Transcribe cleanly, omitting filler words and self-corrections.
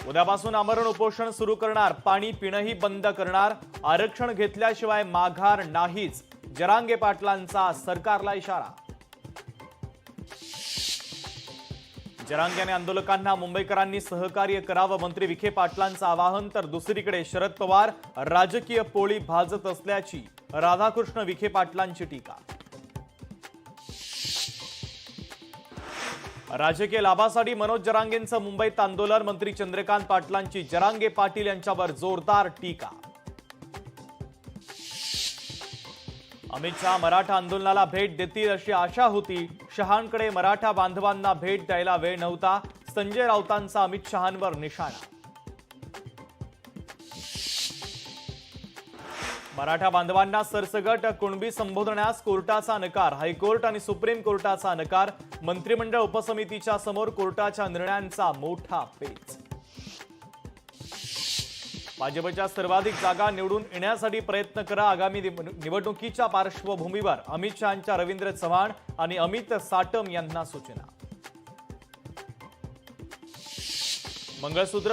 उद्यापासून आमरण उपोषण सुरू करणार, पाणी पिणंही बंद करणार, आरक्षण घेतल्याशिवाय माघार नाहीच, जरांगे पाटलांचा सरकारला इशारा। जरांगेने आंदोलकांना मुंबईकरांनी सहकार्य करावं, मंत्री विखे पाटलांचं आवाहन। तर दुसरीकडे शरद पवार राजकीय पोळी भाजत असल्याची राधाकृष्ण विखे पाटलांची टीका। राजकीय लाभासाठी मनोज जरांगेंचं मुंबईत आंदोलन, मंत्री चंद्रकांत पाटलांची जरांगे पाटील यांच्यावर जोरदार टीका। अमित शहा मराठा आंदोलनाला भेट देतील अशी आशा होती, शहांकडे मराठा बांधवांना भेट द्यायला वेळ नव्हता, संजय राऊतांचा अमित शहांवर निशाणा। मराठा बांधवांना सरसगट कुणबी संबोधण्यास कोर्टाचा नकार, हायकोर्ट आणि सुप्रीम कोर्टाचा नकार, मंत्रिमंडळ उपसमितीच्या समोर कोर्टाच्या निर्णयांचा मोठा पेच। भाजपच्या सर्वाधिक जागा निवडून येण्यासाठी प्रयत्न करा, आगामी निवडणुकीच्या पार्श्वभूमीवर अमित शहांच्या रवींद्र चव्हाण आणि अमित साटम यांना सूचना। मंगळसूत्र